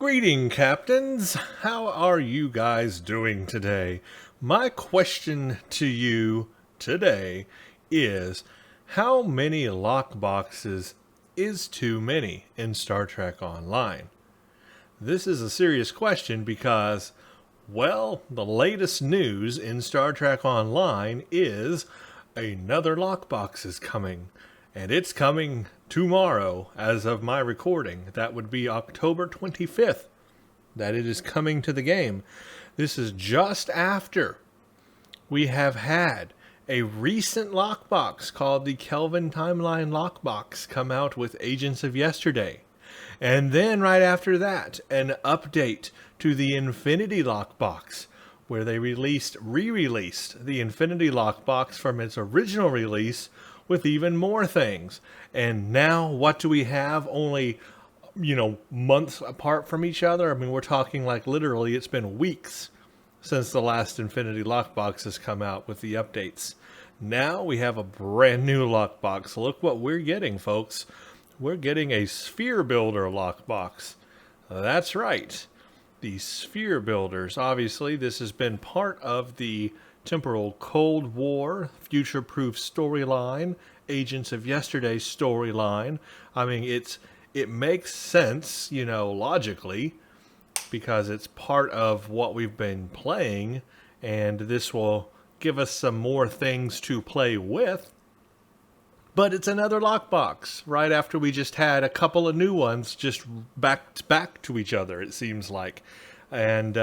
Greeting, captains. How are you guys doing today? My question to you today is, how many lockboxes is too many in Star Trek Online? This is a serious question because, well, the latest news in Star Trek Online is another lockbox is coming. And it's coming tomorrow as of my recording. That would be October 25th that it is coming to the game. This is just after we have had a recent lockbox called the Kelvin Timeline Lockbox come out with Agents of Yesterday. And then right after that, an update to the Infinity Lockbox, where they re-released the Infinity Lockbox from its original release with even more things. And now what do we have? Only, months apart from each other? I mean, we're talking like literally it's been weeks since the last Infinity Lockbox has come out with the updates. Now we have a brand new lockbox. Look what we're getting, folks. We're getting a Sphere Builder lockbox. That's right. The Sphere Builders. Obviously, this has been part of the temporal Cold War, future-proof storyline, Agents of Yesterday storyline. I mean, it makes sense, logically, because it's part of what we've been playing, and this will give us some more things to play with. But it's another lockbox, right after we just had a couple of new ones just back to each other, it seems like. And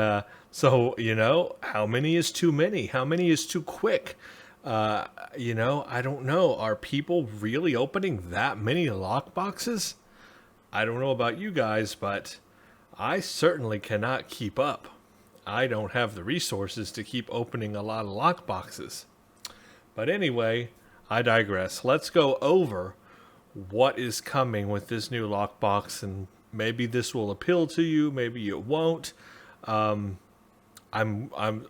so, how many is too many? How many is too quick? I don't know. Are people really opening that many lockboxes? I don't know about you guys, but I certainly cannot keep up. I don't have the resources to keep opening a lot of lockboxes. But anyway, I digress. Let's go over what is coming with this new lockbox, and maybe this will appeal to you, maybe it won't. I'm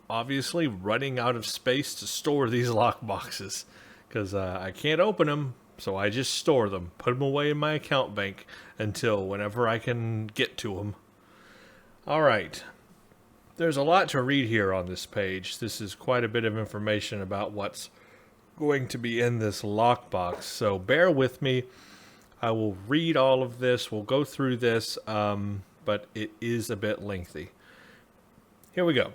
obviously running out of space to store these lockboxes because I can't open them, so I just store them, put them away in my account bank until whenever I can get to them. All right. There's a lot to read here on this page. This is quite a bit of information about what's going to be in this lockbox, so bear with me. I will read all of this. We'll go through this, but it is a bit lengthy. Here we go.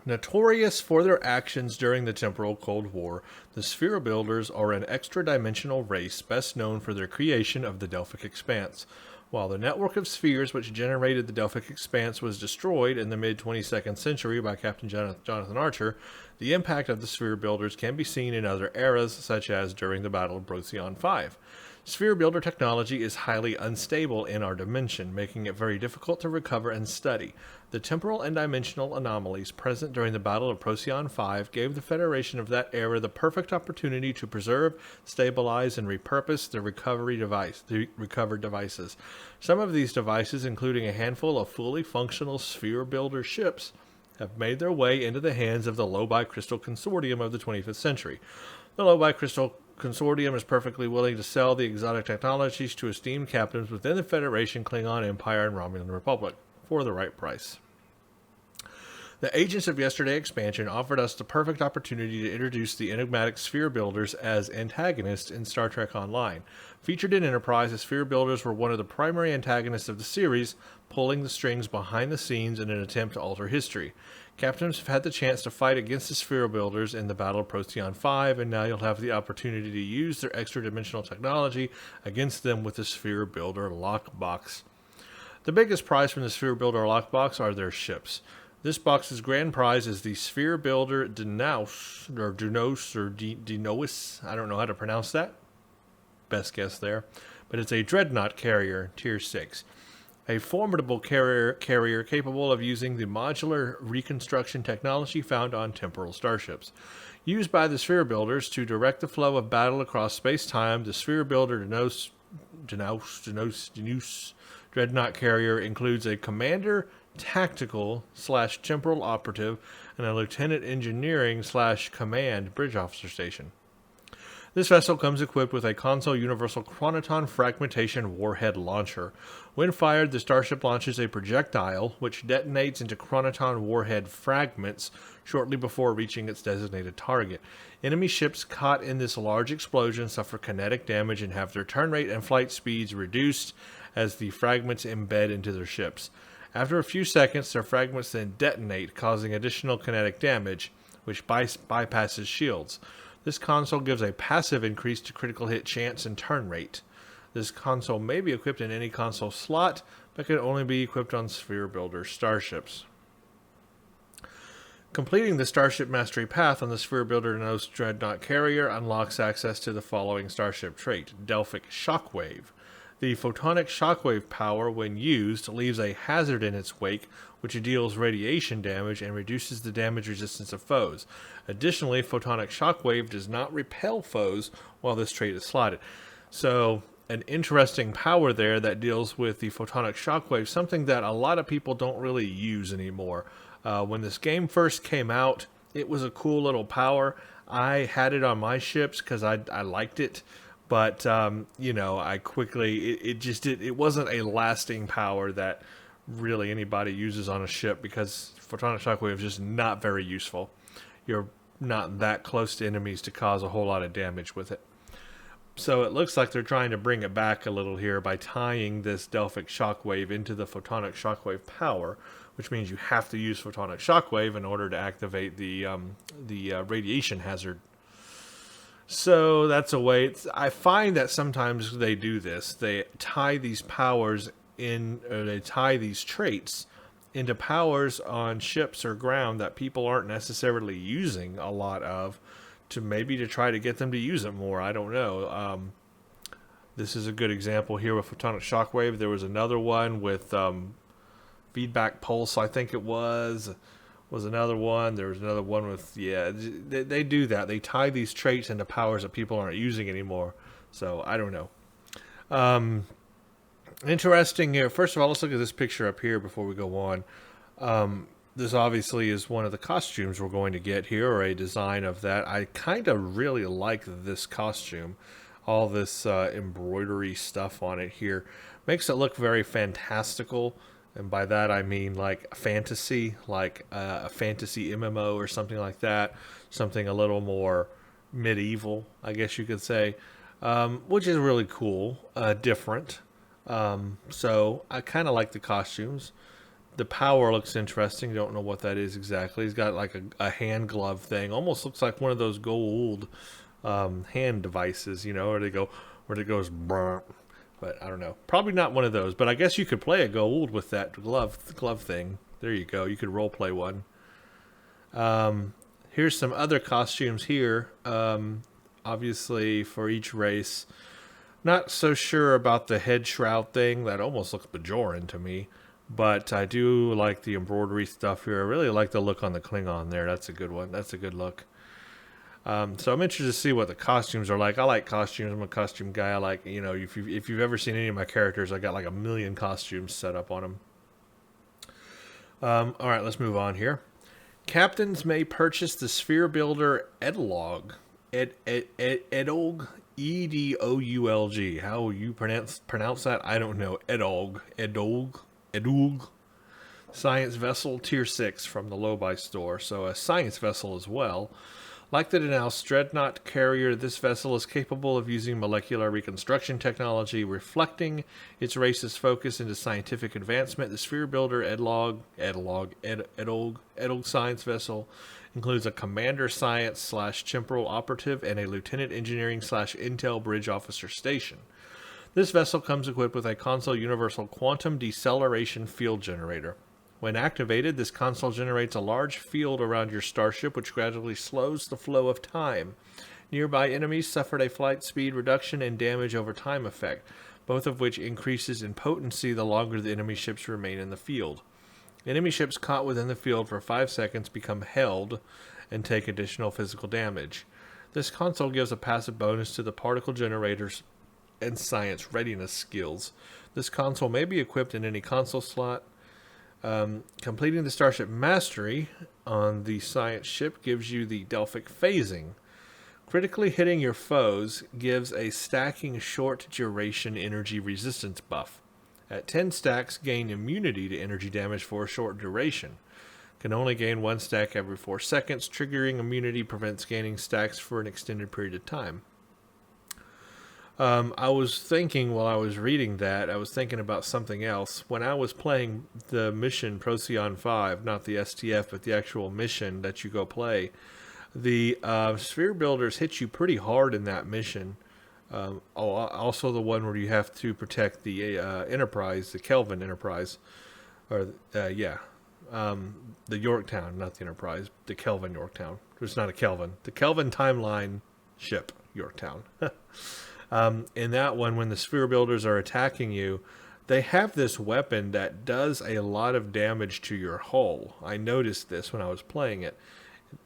Notorious for their actions during the temporal Cold War, the Sphere Builders are an extra-dimensional race best known for their creation of the Delphic Expanse. While the network of spheres which generated the Delphic Expanse was destroyed in the mid-22nd century by Captain Jonathan Archer, the impact of the Sphere Builders can be seen in other eras, such as during the Battle of Procyon 5. Sphere Builder technology is highly unstable in our dimension, making it very difficult to recover and study. The temporal and dimensional anomalies present during the Battle of Procyon 5 gave the Federation of that era the perfect opportunity to preserve, stabilize, and repurpose the recovered devices. Some of these devices, including a handful of fully functional Sphere Builder ships, have made their way into the hands of the Lobi Crystal Consortium of the 25th century. The Lobi Crystal Consortium is perfectly willing to sell the exotic technologies to esteemed captains within the Federation, Klingon Empire, and Romulan Republic for the right price. The Agents of Yesterday expansion offered us the perfect opportunity to introduce the enigmatic Sphere Builders as antagonists in Star Trek Online. Featured in Enterprise, the Sphere Builders were one of the primary antagonists of the series, pulling the strings behind the scenes in an attempt to alter history. Captains have had the chance to fight against the Sphere Builders in the Battle of Procyon 5, and now you'll have the opportunity to use their extra-dimensional technology against them with the Sphere Builder Lockbox. The biggest prize from the Sphere Builder Lockbox are their ships. This box's grand prize is the Sphere Builder Dinois, I don't know how to pronounce that. Best guess there. But it's a Dreadnought carrier, Tier 6. A formidable carrier capable of using the modular reconstruction technology found on temporal starships. Used by the Sphere Builders to direct the flow of battle across space-time, the Sphere Builder Dinois Dreadnought carrier includes a commander, tactical / temporal operative, and a lieutenant engineering / command bridge officer station. This vessel comes equipped with a console universal chronoton fragmentation warhead launcher. When fired, the starship launches a projectile which detonates into chronoton warhead fragments shortly before reaching its designated target. Enemy ships caught in this large explosion suffer kinetic damage and have their turn rate and flight speeds reduced as the fragments embed into their ships. After a few seconds, their fragments then detonate, causing additional kinetic damage, which bypasses shields. This console gives a passive increase to critical hit chance and turn rate. This console may be equipped in any console slot, but can only be equipped on Sphere Builder starships. Completing the Starship Mastery Path on the Sphere Builder Nose Dreadnought Carrier unlocks access to the following starship trait: Delphic Shockwave. The photonic shockwave power, when used, leaves a hazard in its wake, which deals radiation damage and reduces the damage resistance of foes. Additionally, photonic shockwave does not repel foes while this trait is slotted. So, an interesting power there that deals with the photonic shockwave, something that a lot of people don't really use anymore. When this game first came out, it was a cool little power. I had it on my ships because I liked it. But, I quickly, it wasn't a lasting power that really anybody uses on a ship, because photonic shockwave is just not very useful. You're not that close to enemies to cause a whole lot of damage with it. So it looks like they're trying to bring it back a little here by tying this Delphic shockwave into the photonic shockwave power, which means you have to use photonic shockwave in order to activate the radiation hazard. So that's a way. I find that sometimes they do this. They tie these powers in, or they tie these traits into powers on ships or ground that people aren't necessarily using a lot of, to try to get them to use it more. I don't know. This is a good example here with photonic shockwave. There was another one with feedback pulse, I think it was another one. There was another one with, they do that. They tie these traits into powers that people aren't using anymore. So, I don't know. Interesting here. First of all, let's look at this picture up here before we go on. This obviously is one of the costumes we're going to get here, or a design of that. I kind of really like this costume. All this embroidery stuff on it here makes it look very fantastical. And by that I mean like fantasy, like a fantasy MMO or something like that. Something a little more medieval, I guess you could say. Which is really cool, different. So I kind of like the costumes. The power looks interesting. Don't know what that is exactly. He's got like a hand glove thing. Almost looks like one of those gold hand devices, where it goes brr. But I don't know. Probably not one of those. But I guess you could play a gold with that glove thing. There you go. You could role play one. Here's some other costumes here. Obviously for each race. Not so sure about the head shroud thing. That almost looks Bajoran to me. But I do like the embroidery stuff here. I really like the look on the Klingon there. That's a good one. That's a good look. So I'm interested to see what the costumes are like. I like costumes. I'm a costume guy. I like, if you've ever seen any of my characters, I got like 1 million costumes set up on them. All right, let's move on here. Captains may purchase the Sphere Builder Edlog. Edolg. Edoulg. How you pronounce that? I don't know. Edolg. Science vessel tier 6 from the Low-Buy store. So a science vessel as well. Like the denounced Dreadnought Carrier, this vessel is capable of using molecular reconstruction technology, reflecting its race's focus into scientific advancement. The Sphere Builder Edolg science vessel includes a Commander Science / Temporal Operative and a Lieutenant Engineering / Intel Bridge Officer Station. This vessel comes equipped with a console universal quantum deceleration field generator. When activated, this console generates a large field around your starship, which gradually slows the flow of time. Nearby enemies suffered a flight speed reduction and damage over time effect, both of which increases in potency the longer the enemy ships remain in the field. Enemy ships caught within the field for 5 seconds become held and take additional physical damage. This console gives a passive bonus to the particle generators and science readiness skills. This console may be equipped in any console slot. Completing the Starship Mastery on the science ship gives you the Delphic phasing. Critically hitting your foes gives a stacking short duration energy resistance buff. At 10 stacks, gain immunity to energy damage for a short duration. Can only gain 1 stack every 4 seconds. Triggering immunity prevents gaining stacks for an extended period of time. I was thinking while I was reading that, I was thinking about something else. When I was playing the mission Procyon 5, not the STF, but the actual mission that you go play, the sphere builders hit you pretty hard in that mission. Also the one where you have to protect the Enterprise, the Kelvin Enterprise. Or, the Yorktown, not the Enterprise, the Kelvin Yorktown. It's not a Kelvin. The Kelvin timeline ship, Yorktown. In that one, when the sphere builders are attacking you, they have this weapon that does a lot of damage to your hull. I noticed this when I was playing it.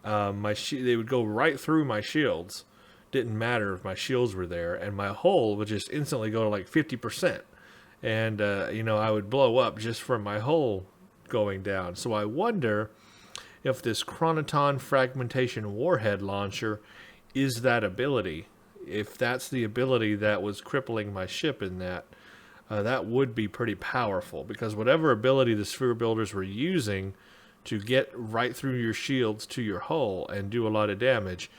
They would go right through my shields. Didn't matter if my shields were there, and my hull would just instantly go to like 50%. And, I would blow up just from my hull going down. So I wonder if this Chronoton Fragmentation Warhead Launcher is that ability. If that's the ability that was crippling my ship in that, that would be pretty powerful. Because whatever ability the sphere builders were using to get right through your shields to your hull and do a lot of damage,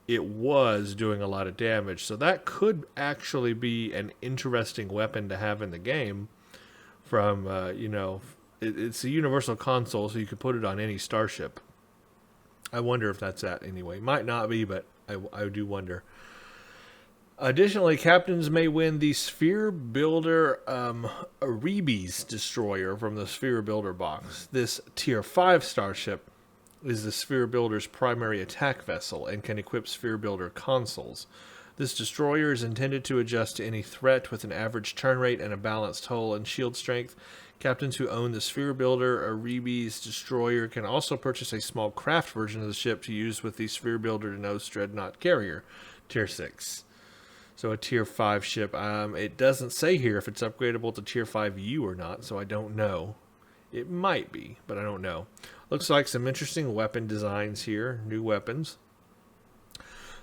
it was doing a lot of damage. So that could actually be an interesting weapon to have in the game from, it's a universal console, so you could put it on any starship. I wonder if that's that anyway. Might not be, but I do wonder. Additionally, captains may win the Sphere Builder Erebes destroyer from the Sphere Builder box. This Tier 5 starship is the Sphere Builder's primary attack vessel and can equip Sphere Builder consoles. This destroyer is intended to adjust to any threat with an average turn rate and a balanced hull and shield strength. Captains who own the Sphere Builder Erebes destroyer can also purchase a small craft version of the ship to use with the Sphere Builder Denos Dreadnought carrier, Tier 6. So a Tier 5 ship. It doesn't say here if it's upgradable to Tier 5U or not, so I don't know. It might be, but I don't know. Looks like some interesting weapon designs here, new weapons.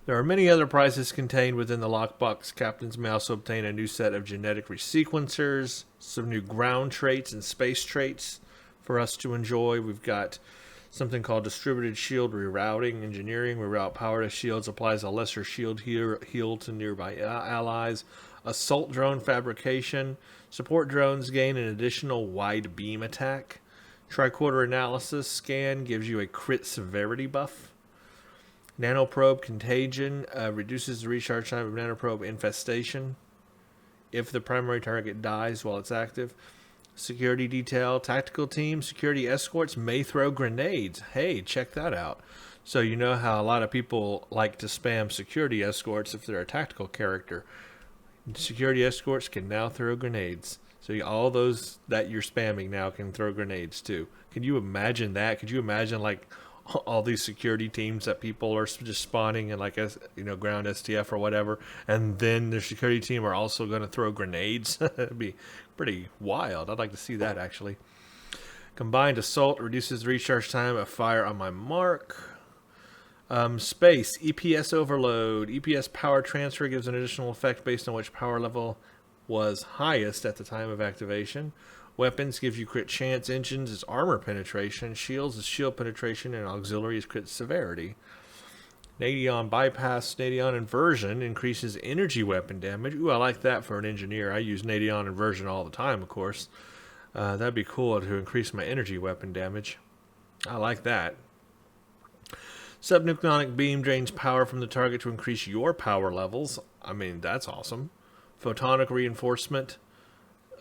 There are many other prizes contained within the lockbox. Captains may also obtain a new set of genetic resequencers, some new ground traits and space traits for us to enjoy. We've got something called Distributed Shield Rerouting Engineering. Reroute power to shields, applies a lesser shield heal to nearby allies. Assault Drone Fabrication. Support drones gain an additional wide beam attack. Tricorder Analysis Scan gives you a crit severity buff. Nanoprobe Contagion reduces the recharge time of Nanoprobe Infestation if the primary target dies while it's active. Security Detail, Tactical Team, Security Escorts may throw grenades. Hey, check that out. So you know how a lot of people like to spam Security Escorts if they're a tactical character. Security Escorts can now throw grenades. So all those that you're spamming now can throw grenades too. Can you imagine that? Could you imagine like all these security teams that people are just spawning in like ground STF or whatever, and then their security team are also going to throw grenades? It'd be pretty wild. I'd like to see that actually. Combined Assault reduces the recharge time of fire on my mark. Space EPS Overload. EPS Power Transfer gives an additional effect based on which power level was highest at the time of activation. Weapons gives you crit chance. Engines is armor penetration. Shields is shield penetration, and auxiliary is crit severity. Nadion Bypass, Nadion Inversion increases energy weapon damage. Ooh, I like that for an engineer. I use Nadion Inversion all the time, of course. That'd be cool to increase my energy weapon damage. I like that. Subnucleonic Beam drains power from the target to increase your power levels. I mean, that's awesome. Photonic Reinforcement.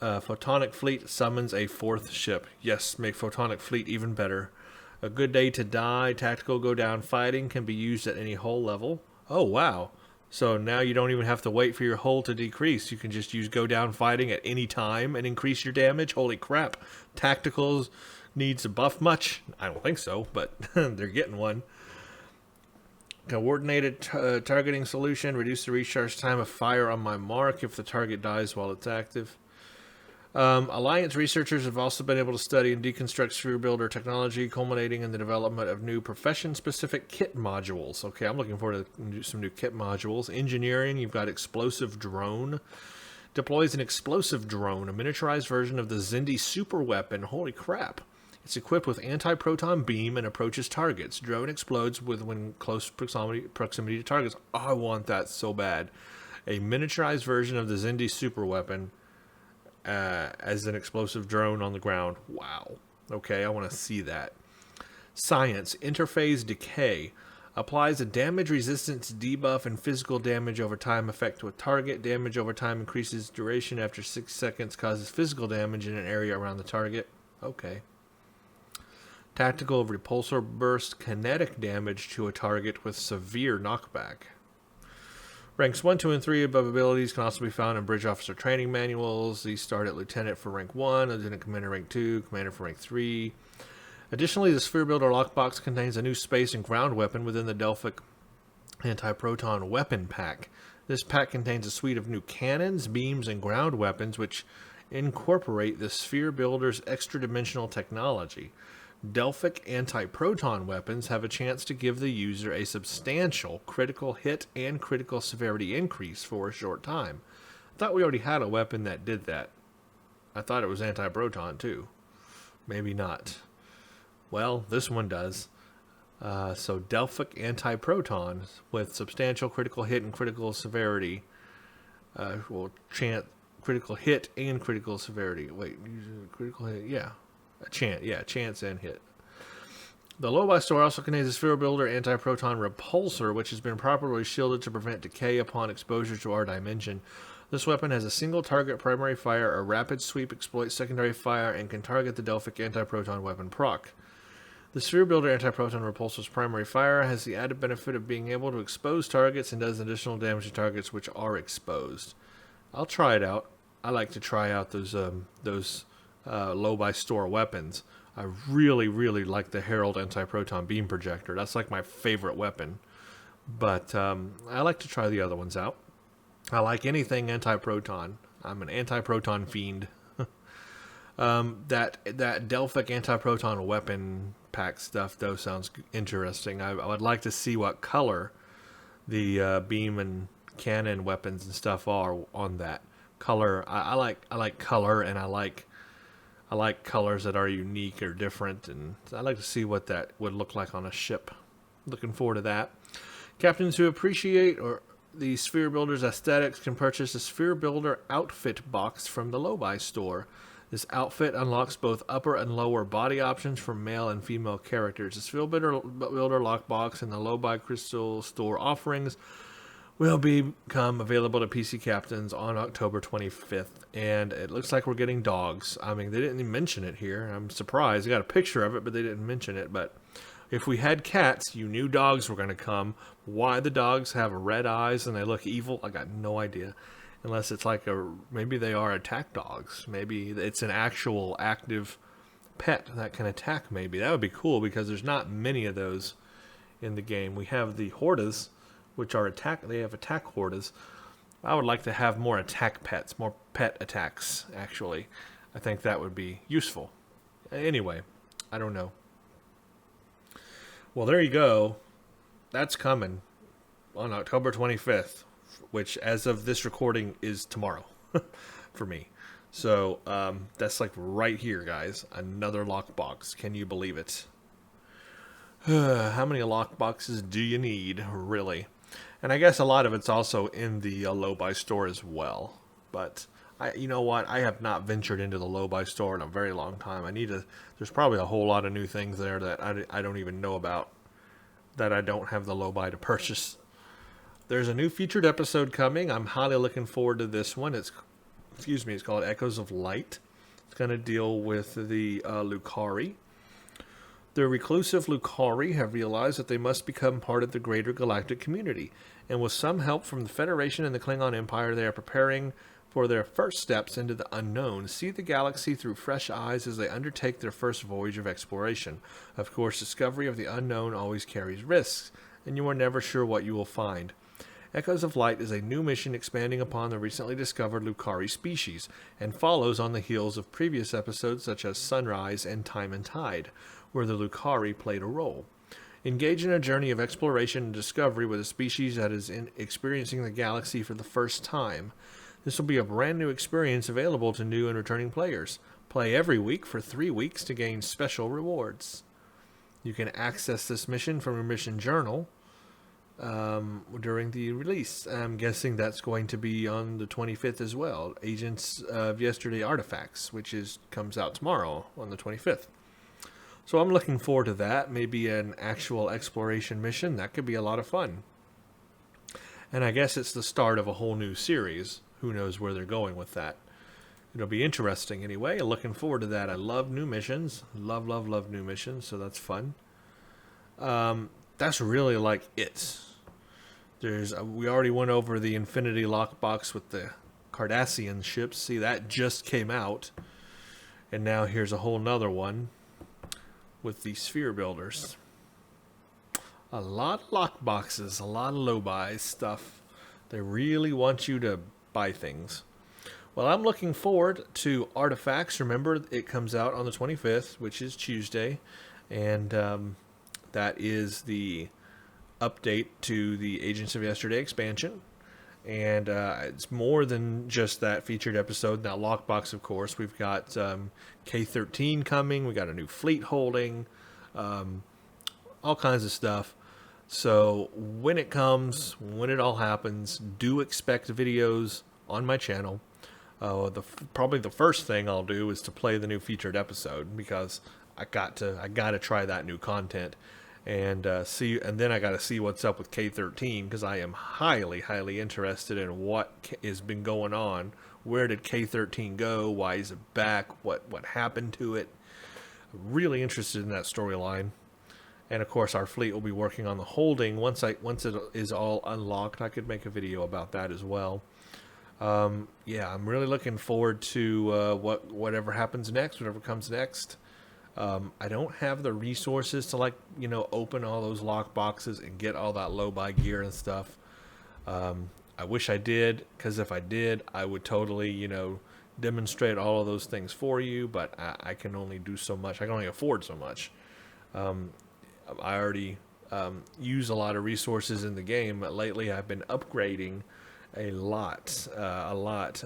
Photonic Fleet summons a 4th ship. Yes, make Photonic Fleet even better. A Good Day to Die. Tactical Go Down Fighting can be used at any hull level. Oh, wow. So now you don't even have to wait for your hull to decrease. You can just use Go Down Fighting at any time and increase your damage. Holy crap. Tacticals needs a buff much? I don't think so, but they're getting one. Coordinated Targeting Solution. Reduce the recharge time of fire on my mark if the target dies while it's active. Alliance researchers have also been able to study and deconstruct sphere builder technology, culminating in the development of new profession-specific kit modules. Okay, I'm looking forward to some new kit modules. Engineering, you've got explosive drone. Deploys an explosive drone, a miniaturized version of the Zindi super weapon. Holy crap. It's equipped with anti-proton beam and approaches targets. Drone explodes when close proximity to targets. Oh, I want that so bad. A miniaturized version of the Zindi super weapon as an explosive drone on the ground. Wow. Okay, I want to see that. Science. Interphase decay. Applies a damage resistance debuff and physical damage over time effect to a target. Damage over time increases duration after 6 seconds. Causes physical damage in an area around the target. Okay. Tactical repulsor burst. Kinetic damage to a target with severe knockback. Ranks 1, 2, and 3 above abilities can also be found in Bridge Officer training manuals. These start at Lieutenant for rank 1, Lieutenant Commander rank 2, Commander for rank 3. Additionally, the Sphere Builder Lockbox contains a new space and ground weapon within the Delphic Anti-Proton Weapon Pack. This pack contains a suite of new cannons, beams, and ground weapons which incorporate the Sphere Builder's extra-dimensional technology. Delphic anti-proton weapons have a chance to give the user a substantial critical hit and critical severity increase for a short time. I thought we already had a weapon that did that. I thought it was anti-proton too. Maybe not. Well, this one does. So Delphic anti-proton with substantial critical hit and critical severity. Critical hit and critical severity. Wait, critical hit, yeah. Chance and hit. The Low-Buy store also contains a Sphere Builder Anti-Proton Repulsor, which has been properly shielded to prevent decay upon exposure to our dimension. This weapon has a single target primary fire, a rapid sweep exploits secondary fire, and can target the Delphic Anti-Proton weapon proc. The Sphere Builder Anti-Proton Repulsor's primary fire has the added benefit of being able to expose targets and does additional damage to targets which are exposed. I'll try it out. I like to try out those low-buy store weapons. I really, really like the Herald Anti-Proton Beam Projector. That's like my favorite weapon. But I like to try the other ones out. I like anything anti-proton. I'm an anti-proton fiend. That Delphic Anti-Proton Weapon Pack stuff, though, sounds interesting. I would like to see what color the beam and cannon weapons and stuff are on that. Color, I like color, and I like colors that are unique or different, and I'd like to see what that would look like on a ship. Looking forward to that. Captains who appreciate the Sphere Builder's aesthetics can purchase a Sphere Builder outfit box from the Low-Buy store. This outfit unlocks both upper and lower body options for male and female characters. The Sphere Builder Lockbox and the Low-Buy Crystal Store offerings will become available to PC captains on October 25th, and it looks like we're getting dogs. I mean, they didn't even mention it here. I'm surprised. I got a picture of it, but they didn't mention it. But if we had cats, you knew dogs were going to come. Why the dogs have red eyes and they look evil, I got no idea. Unless it's like maybe they are attack dogs. Maybe it's an actual active pet that can attack maybe. That would be cool because there's not many of those in the game. We have the Hordas, which are they have attack Hordas. I would like to have more attack pets, more pet attacks, actually. I think that would be useful. Anyway, I don't know. Well, there you go. That's coming on October 25th, which as of this recording is tomorrow for me. So that's like right here, guys. Another lockbox. Can you believe it? How many lockboxes do you need, really? And I guess a lot of it's also in the Low-Buy store as well. But you know what? I have not ventured into the Low-Buy store in a very long time. There's probably a whole lot of new things there that I don't even know about, that I don't have the Low-Buy to purchase. There's a new featured episode coming. I'm highly looking forward to this one. It's called Echoes of Light. It's going to deal with the Lucari. The reclusive Lucari have realized that they must become part of the greater galactic community, and with some help from the Federation and the Klingon Empire, they are preparing for their first steps into the unknown, see the galaxy through fresh eyes as they undertake their first voyage of exploration. Of course, discovery of the unknown always carries risks, and you are never sure what you will find. Echoes of Light is a new mission expanding upon the recently discovered Lucari species, and follows on the heels of previous episodes such as Sunrise and Time and Tide, where the Lucari played a role. Engage in a journey of exploration and discovery with a species that is experiencing the galaxy for the first time. This will be a brand new experience available to new and returning players. Play every week for 3 weeks to gain special rewards. You can access this mission from your mission journal during the release. I'm guessing that's going to be on the 25th as well. Agents of Yesterday Artifacts, which comes out tomorrow on the 25th. So I'm looking forward to that. Maybe an actual exploration mission. That could be a lot of fun. And I guess it's the start of a whole new series. Who knows where they're going with that. It'll be interesting anyway. Looking forward to that. I love new missions. Love, love, love new missions. So that's fun. That's really like it. We already went over the Infinity Lockbox with the Cardassian ships. See, that just came out. And now here's a whole nother one with the sphere builders. A lot of lockboxes, a lot of low-buy stuff. They really want you to buy things. Well, I'm looking forward to Artifacts. Remember, it comes out on the 25th, which is Tuesday. And that is the update to the Agents of Yesterday expansion. And it's more than just that featured episode. Now, Lockbox, of course, we've got K-13 coming. We got a new fleet holding. All kinds of stuff. So when it comes, when it all happens, do expect videos on my channel. Probably the first thing I'll do is to play the new featured episode, because I got to try that new content and then I got to see what's up with K-13, because I am highly interested in what has been going on. Where did K-13 go? Why is it back? What happened to it? Really interested in that storyline. And of course, our fleet will be working on the holding. Once it is all unlocked, I could make a video about that as well. Yeah, I'm really looking forward to whatever happens next, whatever comes next. I don't have the resources to open all those lock boxes and get all that low-buy gear and stuff. I wish I did, because if I did, I would totally demonstrate all of those things for you. But I can only do so much. I can only afford so much. I already use a lot of resources in the game, but lately I've been upgrading a lot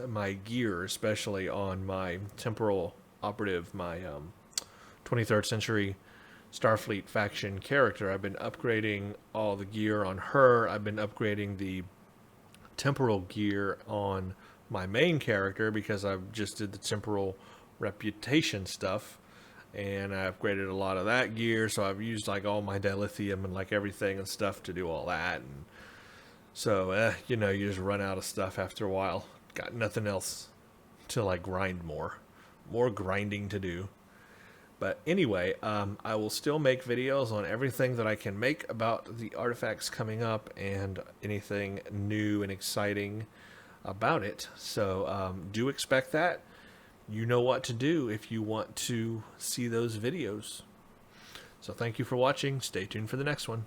my gear, especially on my temporal operative, my 23rd century Starfleet faction character. I've been upgrading all the gear on her. I've been upgrading the temporal gear on my main character, because I just did the temporal reputation stuff, and I upgraded a lot of that gear. So I've used all my dilithium and everything and stuff to do all that. And so you just run out of stuff after a while. Got nothing else to grind more grinding to do. But anyway, I will still make videos on everything that I can make about the artifacts coming up, and anything new and exciting about it. So do expect that. You know what to do if you want to see those videos. So thank you for watching. Stay tuned for the next one.